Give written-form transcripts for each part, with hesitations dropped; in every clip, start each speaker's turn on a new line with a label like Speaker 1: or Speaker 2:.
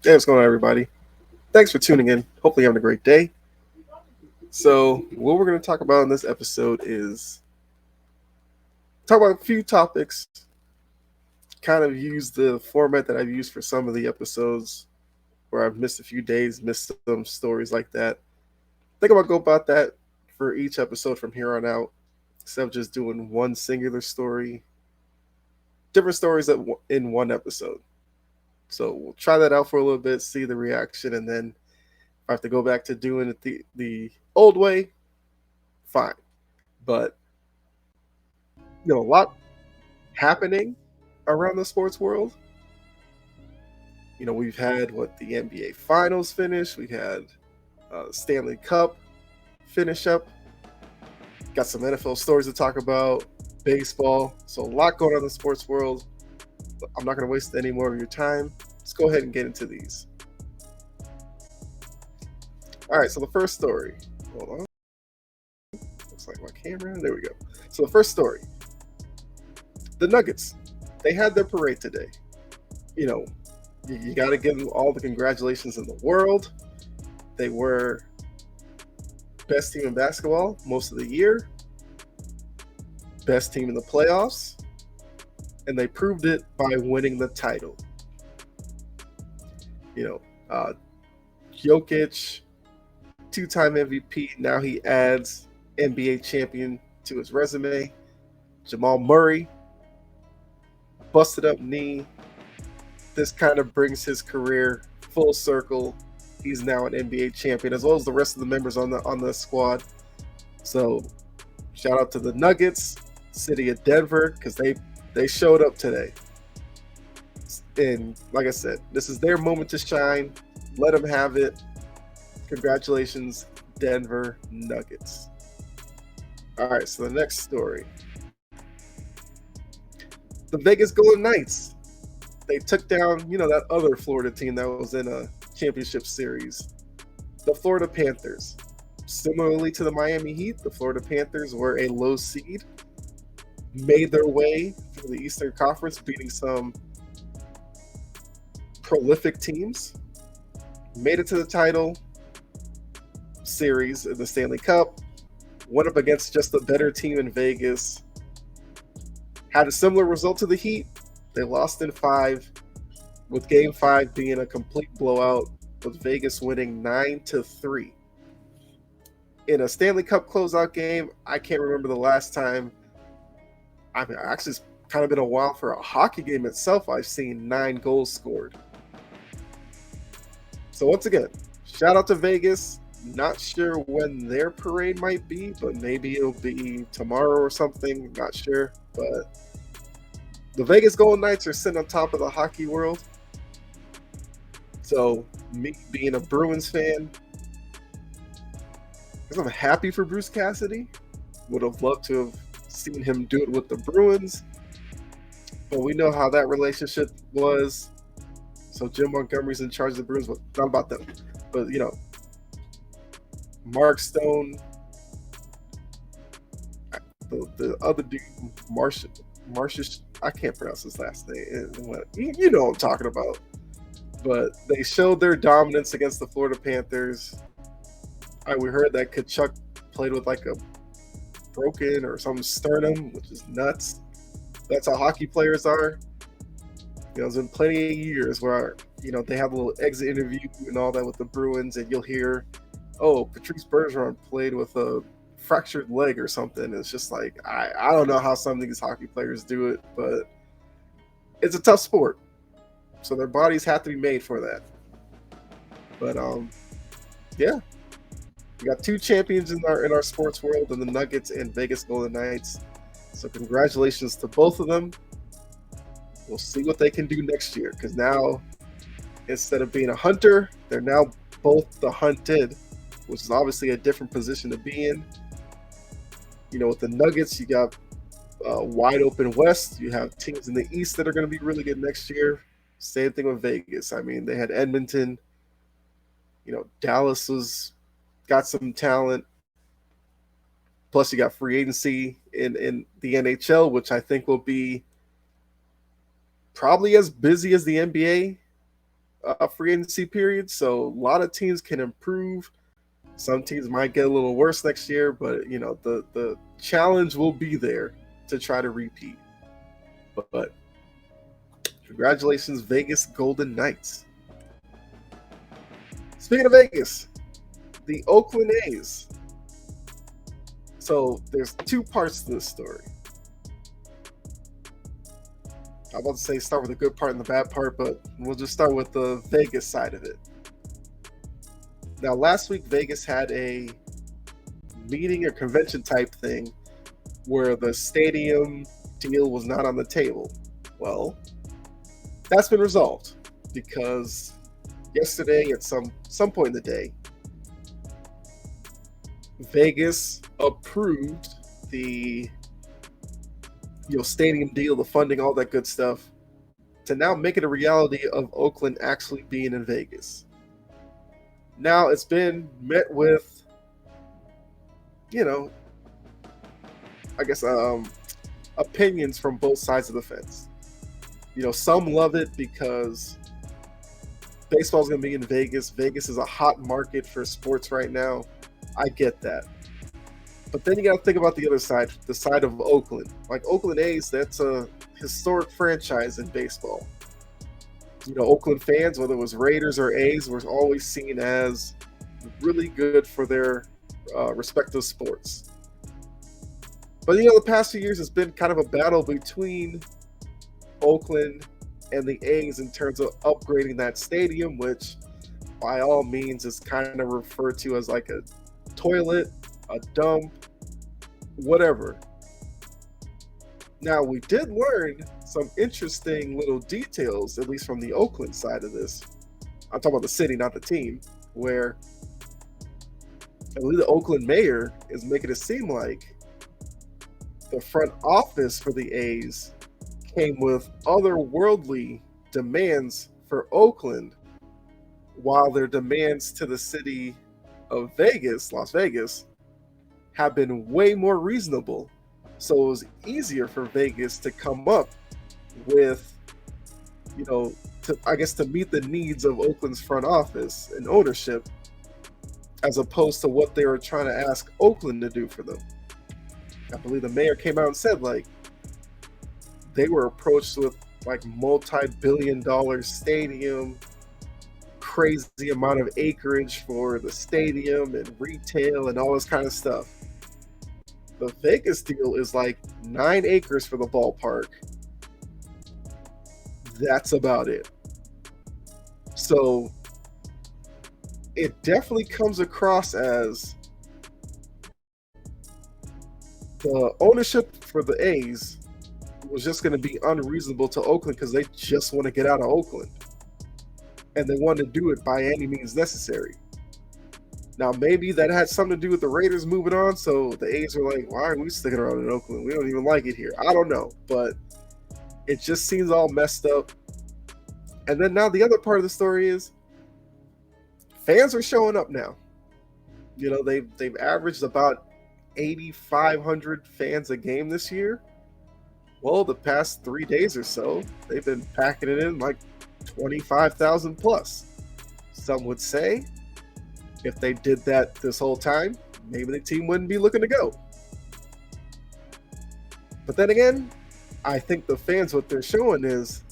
Speaker 1: Hey, what's going on, everybody? Thanks for tuning in. Hopefully, you're having a great day. So, what we're going to talk about in this episode is talk about a few topics, kind of use the format that I've used for some of the episodes where I've missed a few days, missed some stories like that. Think about go about that for each episode from here on out instead of just doing one singular story, different stories in one episode. So, we'll try that out for a little bit, see the reaction, and then if I have to go back to doing it the old way, fine. But a lot happening around the sports world. We've had the NBA Finals finish. We had Stanley Cup finish up. Got some NFL stories to talk about. Baseball. So a lot going on in the sports world. But I'm not going to waste any more of your time. Let's go ahead and get into these. All right. So the first story. Hold on. Looks like my camera. There we go. So the first story. The Nuggets. They had their parade today. You got to give them all the congratulations in the world. They were best team in basketball most of the year, best team in the playoffs, and they proved it by winning the title. Jokic, two-time MVP. Now he adds NBA champion to his resume. Jamal Murray, busted up knee. This kind of brings his career full circle. He's now an NBA champion, as well as the rest of the members on the squad. So, shout out to the Nuggets, city of Denver, because they showed up today. And like I said, this is their moment to shine. Let them have it. Congratulations, Denver Nuggets. All right, so the next story. The Vegas Golden Knights. They took down, that other Florida team that was in a championship series, the Florida Panthers. Similarly to the Miami Heat, the Florida Panthers were a low seed, made their way through the Eastern Conference, beating some prolific teams, made it to the title series in the Stanley Cup, went up against just a better team in Vegas, had a similar result to the Heat. They lost in 5, with Game 5 being a complete blowout, with Vegas winning 9-3. In a Stanley Cup closeout game, I can't remember the last time. Actually, it's kind of been a while for a hockey game itself. I've seen 9 goals scored. So once again, shout out to Vegas. Not sure when their parade might be, but maybe it'll be tomorrow or something. Not sure, but the Vegas Golden Knights are sitting on top of the hockey world. So, me being a Bruins fan, I'm happy for Bruce Cassidy. Would have loved to have seen him do it with the Bruins. But we know how that relationship was. So, Jim Montgomery's in charge of the Bruins. Well, not about them. But, Mark Stone, the other dude, Marcius, I can't pronounce his last name. You know what I'm talking about. But they showed their dominance against the Florida Panthers. We heard that Kachuk played with like a broken or some sternum, which is nuts. That's how hockey players are. There's been plenty of years where, they have a little exit interview and all that with the Bruins, and you'll hear, oh, Patrice Bergeron played with a fractured leg or something. It's just like, I don't know how some of these hockey players do it, but it's a tough sport. So their bodies have to be made for that. But yeah. We got 2 champions in our sports world, in the Nuggets and Vegas Golden Knights. So congratulations to both of them. We'll see what they can do next year, because now, instead of being a hunter, they're now both the hunted, which is obviously a different position to be in. With the Nuggets, you got wide open West. You have teams in the East that are going to be really good next year. Same thing with Vegas. I mean, they had Edmonton. Dallas got some talent. Plus, you got free agency in the NHL, which I think will be probably as busy as the NBA free agency period, so a lot of teams can improve. Some teams might get a little worse next year, but the challenge will be there to try to repeat. But congratulations, Vegas Golden Knights. Speaking of Vegas, the Oakland A's. So there's two parts to this story. I'm about to say start with the good part and the bad part, but we'll just start with the Vegas side of it. Now, last week, Vegas had a meeting or convention type thing where the stadium deal was not on the table. Well, that's been resolved because yesterday at some point in the day, Vegas approved the stadium deal, the funding, all that good stuff, to now make it a reality of Oakland actually being in Vegas. Now it's been met with, I guess, opinions from both sides of the fence. Some love it because baseball's going to be in Vegas. Vegas is a hot market for sports right now. I get that. But then you got to think about the other side, the side of Oakland. Like Oakland A's, that's a historic franchise in baseball. Oakland fans, whether it was Raiders or A's, were always seen as really good for their respective sports. But the past few years has been kind of a battle between Oakland and the A's in terms of upgrading that stadium, which by all means is kind of referred to as like a toilet, a dump, whatever. Now, we did learn some interesting little details, at least from the Oakland side of this. I'm talking about the city, not the team, where I believe the Oakland mayor is making it seem like the front office for the A's came with otherworldly demands for Oakland, while their demands to the city of Vegas, Las Vegas, have been way more reasonable. So it was easier for Vegas to come up with, to meet the needs of Oakland's front office and ownership, as opposed to what they were trying to ask Oakland to do for them. I believe the mayor came out and said, they were approached with, multi-billion-dollar stadium, crazy amount of acreage for the stadium and retail and all this kind of stuff. The Vegas deal is 9 acres for the ballpark. That's about it. So it definitely comes across as the ownership for the A's was just going to be unreasonable to Oakland because they just want to get out of Oakland. And they want to do it by any means necessary. Now, maybe that had something to do with the Raiders moving on, so the A's were like, why are we sticking around in Oakland? We don't even like it here. I don't know, but it just seems all messed up. And then now the other part of the story is fans are showing up now. They've averaged about 8,500 fans a game this year. Well, the past 3 days or so, they've been packing it in 25,000 plus. Some would say if they did that this whole time, maybe the team wouldn't be looking to go. But then again, I think the fans, what they're showing is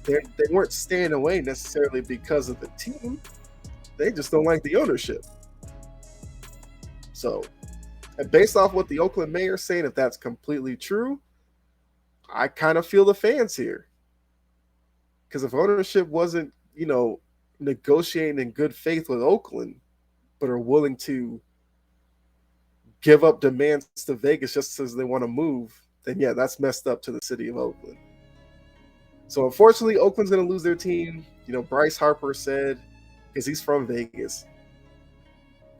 Speaker 1: they weren't staying away necessarily because of the team. They just don't like the ownership. So, and based off what the Oakland mayor is saying, if that's completely true, I kind of feel the fans here. Because if ownership wasn't, negotiating in good faith with Oakland, but are willing to give up demands to Vegas just because they want to move, then yeah, that's messed up to the city of Oakland. So unfortunately, Oakland's going to lose their team. Bryce Harper said, because he's from Vegas,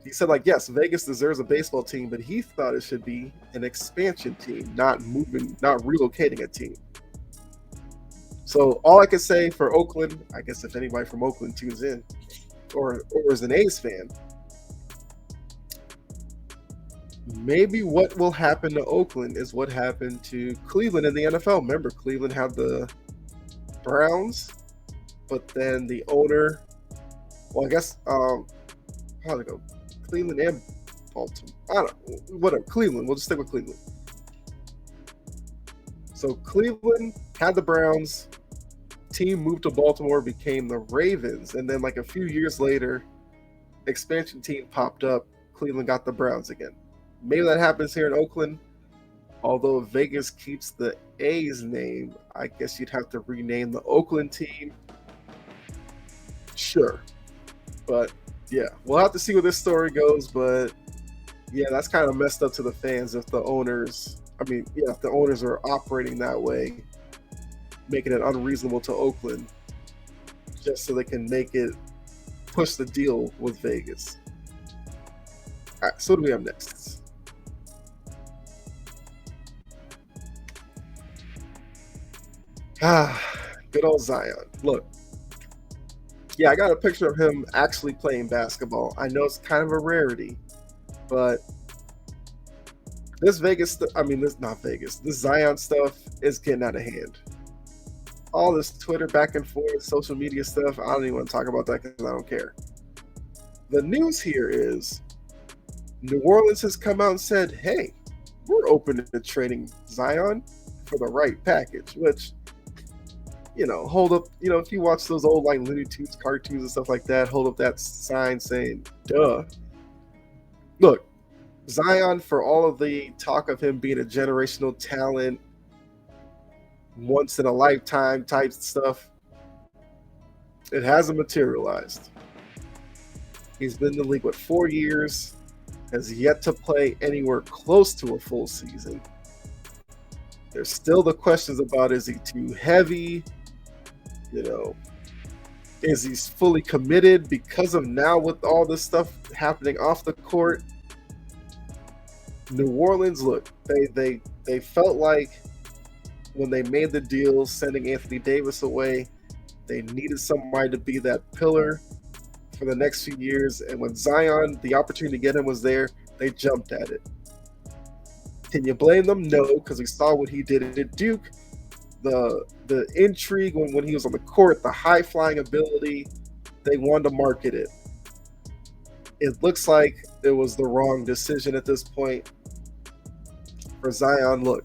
Speaker 1: he said, yes, Vegas deserves a baseball team, but he thought it should be an expansion team, not relocating a team. So all I can say for Oakland, I guess if anybody from Oakland tunes in or is an A's fan, maybe what will happen to Oakland is what happened to Cleveland in the NFL. Remember, Cleveland had the Browns, but then the owner, well, I guess, how'd it go? Cleveland and Baltimore. I don't know. Whatever. Cleveland. We'll just stick with Cleveland. So Cleveland had the Browns. Team moved to Baltimore, became the Ravens. And then like a few years later, expansion team popped up. Cleveland got the Browns again. Maybe that happens here in Oakland. Although Vegas keeps the A's name, I guess you'd have to rename the Oakland team. Sure. But yeah, we'll have to see where this story goes. But yeah, that's kind of messed up to the fans if the owners, if the owners are operating that way, making it unreasonable to Oakland just so they can push the deal with Vegas. All right, so what do we have next? Good old Zion. Look, yeah, I got a picture of him actually playing basketball. I know it's kind of a rarity, but this this Zion stuff is getting out of hand. All this Twitter back and forth, social media stuff, I don't even want to talk about that because I don't care. The news here is New Orleans has come out and said, hey, we're open to trading Zion for the right package, which, hold up, if you watch those old like Looney Tunes cartoons and stuff like that, hold up that sign saying, duh. Look, Zion, for all of the talk of him being a generational talent, once in a lifetime type stuff, it hasn't materialized. He's been in the league, 4 years, has yet to play anywhere close to a full season. There's still the questions about, is he too heavy? Is he fully committed because of now with all this stuff happening off the court? New Orleans, look, they felt like when they made the deal sending Anthony Davis away, they needed somebody to be that pillar for the next few years. And when Zion, the opportunity to get him was there, they jumped at it. Can you blame them? No, because we saw what he did at Duke. The intrigue when he was on the court, the high-flying ability, they wanted to market it. It looks like it was the wrong decision at this point for Zion. Look,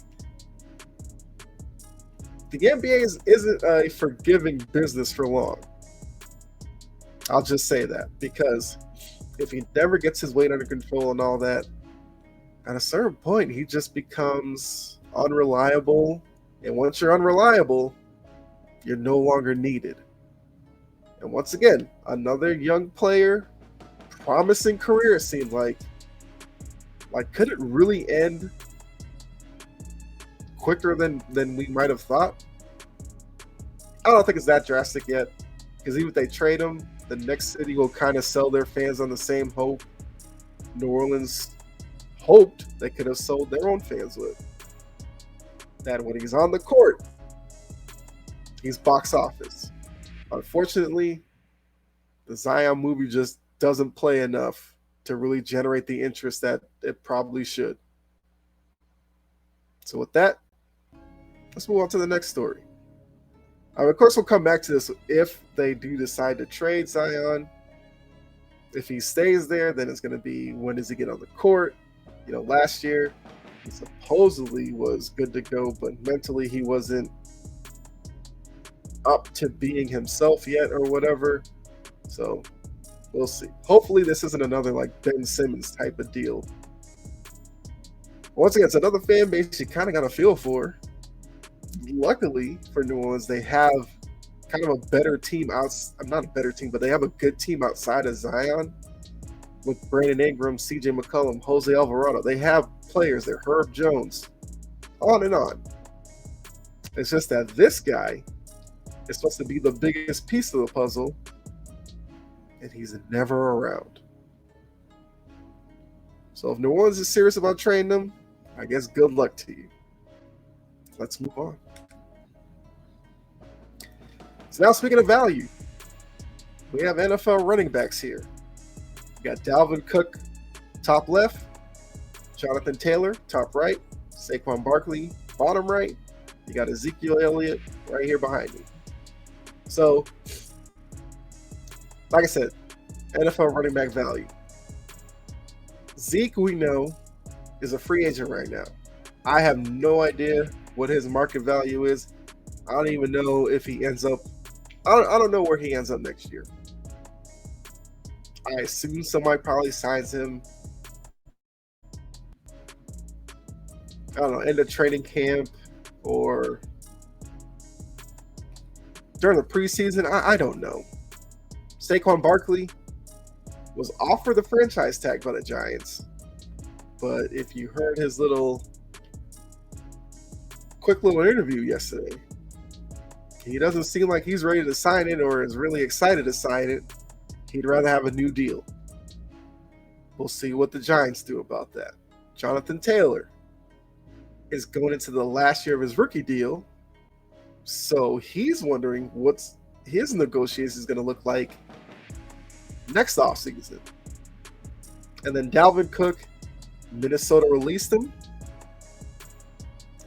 Speaker 1: the NBA isn't a forgiving business for long. I'll just say that, because if he never gets his weight under control and all that, at a certain point, he just becomes unreliable. And once you're unreliable, you're no longer needed. And once again, another young player, promising career, it seemed like could it really end quicker than we might have thought? I don't think it's that drastic yet, because even if they trade him, the next city will kind of sell their fans on the same hope New Orleans hoped they could have sold their own fans with. That when he's on the court, he's box office. Unfortunately, the Zion movie just doesn't play enough to really generate the interest that it probably should. So with that, let's move on to the next story. Of course, we'll come back to this if they do decide to trade Zion. If he stays there, then it's going to be, when does he get on the court? Last year, he supposedly was good to go, but mentally he wasn't up to being himself yet or whatever. So we'll see. Hopefully this isn't another like Ben Simmons type of deal. Once again, it's another fan base you kind of got a feel for. Luckily for New Orleans, they have kind of a better team not a better team, but they have a good team outside of Zion with Brandon Ingram, CJ McCollum, Jose Alvarado. They have players there, Herb Jones, on and on. It's just that this guy is supposed to be the biggest piece of the puzzle, and he's never around. So if New Orleans is serious about trading him, I guess good luck to you. Let's move on. So now, speaking of value, we have NFL running backs here. We got Dalvin Cook, top left, Jonathan Taylor, top right, Saquon Barkley, bottom right. You got Ezekiel Elliott right here behind me. So like I said, NFL running back value. Zeke, we know, is a free agent right now. I have no idea what his market value is. I don't even know if he ends up. I don't know where he ends up next year. I assume somebody probably signs him. I don't know, end of training camp or during the preseason. I don't know. Saquon Barkley was offered the franchise tag by the Giants, but if you heard his quick little interview yesterday, he doesn't seem like he's ready to sign it or is really excited to sign it. He'd rather have a new deal. We'll see what the Giants do about that. Jonathan Taylor is going into the last year of his rookie deal, so he's wondering what's his negotiations going to look like next offseason. And then Dalvin Cook, Minnesota released him.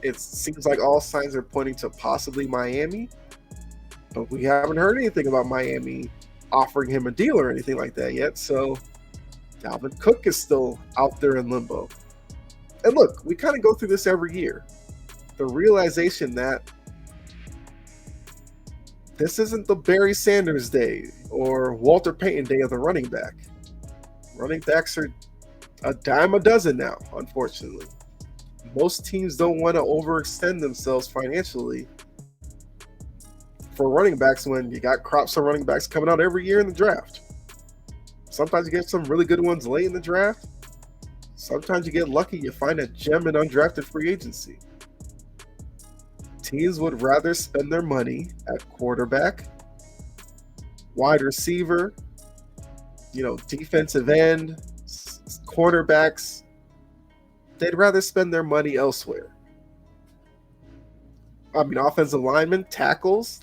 Speaker 1: It seems like all signs are pointing to possibly Miami, but we haven't heard anything about Miami offering him a deal or anything like that yet. So Dalvin Cook is still out there in limbo. And look, we kind of go through this every year. The realization that this isn't the Barry Sanders day or Walter Payton day of the running back. Running backs are a dime a dozen now, unfortunately. Most teams don't want to overextend themselves financially for running backs when you got crops of running backs coming out every year in the draft. Sometimes you get some really good ones late in the draft. Sometimes you get lucky, you find a gem in undrafted free agency. Teams would rather spend their money at quarterback, wide receiver, defensive end, cornerbacks. They'd rather spend their money elsewhere. Offensive linemen, tackles,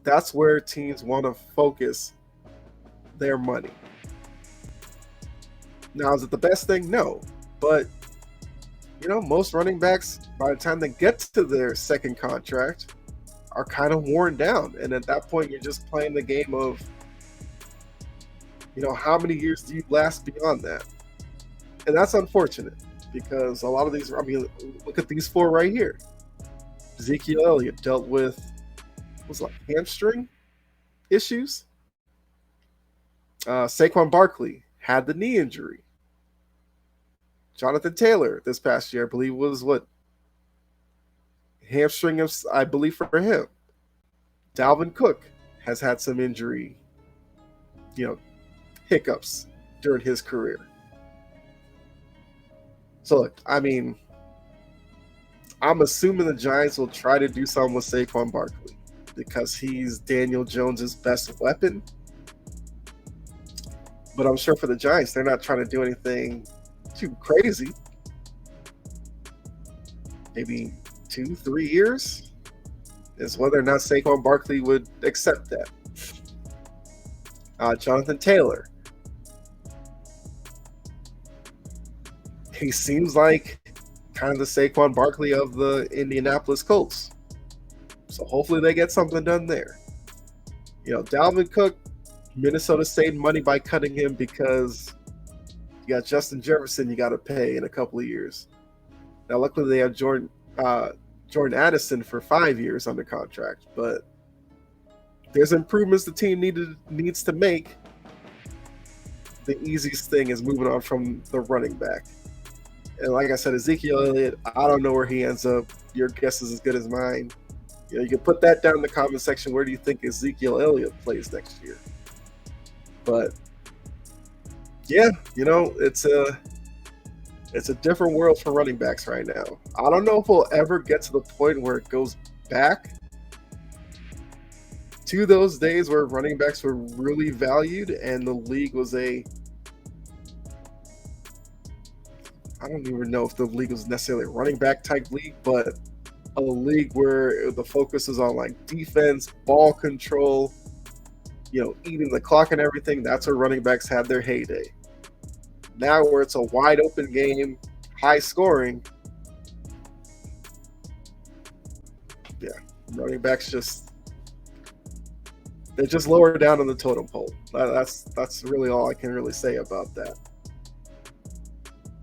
Speaker 1: that's where teams want to focus their money. Now, is it the best thing? No. But, most running backs, by the time they get to their second contract, are kind of worn down. And at that point, you're just playing the game of, how many years do you last beyond that? And that's unfortunate because a lot of these, look at these four right here. Ezekiel Elliott dealt with, hamstring issues. Saquon Barkley had the knee injury. Jonathan Taylor this past year, I believe, was hamstring, I believe, for him. Dalvin Cook has had some injury, hiccups during his career. So, look, I'm assuming the Giants will try to do something with Saquon Barkley because he's Daniel Jones's best weapon. But I'm sure for the Giants, they're not trying to do anything too crazy. Maybe 2-3 years is whether or not Saquon Barkley would accept that. Jonathan Taylor. He seems like kind of the Saquon Barkley of the Indianapolis Colts. So hopefully they get something done there. Dalvin Cook, Minnesota saved money by cutting him because you got Justin Jefferson you got to pay in a couple of years. Now, luckily they have Jordan Addison for 5 years under contract, but there's improvements the team needs to make. The easiest thing is moving on from the running back. And like I said, Ezekiel Elliott, I don't know where he ends up. Your guess is as good as mine. You can put that down in the comment section. Where do you think Ezekiel Elliott plays next year? But yeah, it's a different world for running backs right now. I don't know if we'll ever get to the point where it goes back to those days where running backs were really valued and the league was I don't even know if the league was necessarily a running back type league, but a league where the focus is on defense, ball control, eating the clock and everything. That's where running backs had their heyday. Now where it's a wide open game, high scoring, running backs They're just lower down on the totem pole. That's really all I can really say about that.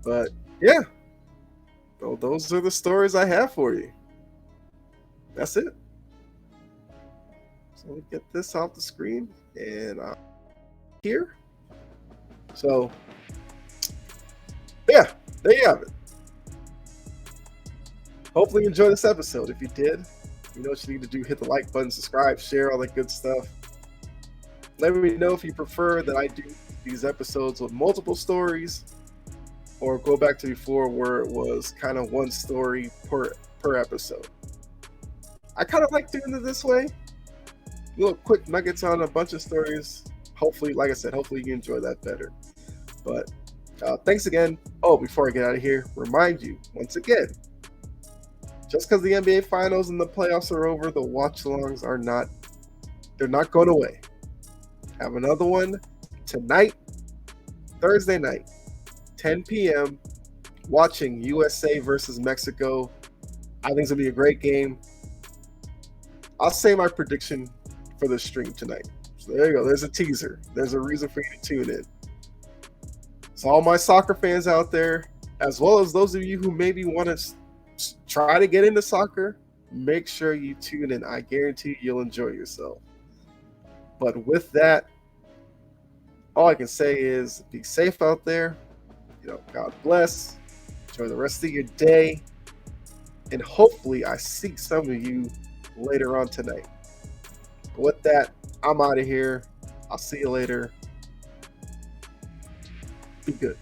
Speaker 1: But yeah, so those are the stories I have for you. That's it. So let me get this off the screen and here. So yeah, there you have it. Hopefully you enjoyed this episode. If you did, you know what you need to do. Hit the like button, subscribe, share, all that good stuff. Let me know if you prefer that I do these episodes with multiple stories, or go back to before where it was kind of one story per episode. I kind of like doing it this way. Little quick nuggets on a bunch of stories. Hopefully, like I said, hopefully you enjoy that better. But thanks again. Oh, before I get out of here, remind you once again, just because the NBA Finals and the playoffs are over, the watch-alongs are not. They're not going away. Have another one tonight, Thursday night, 10 p.m. Watching USA versus Mexico. I think it's gonna be a great game. I'll say my prediction for the stream tonight. So there you go. There's a teaser. There's a reason for you to tune in. So all my soccer fans out there, as well as those of you who maybe want to try to get into soccer, make sure you tune in. I guarantee you'll enjoy yourself. But with that, all I can say is be safe out there. God bless. Enjoy the rest of your day. And hopefully I see some of you later on tonight. But with that, I'm out of here. I'll see you later. Be good.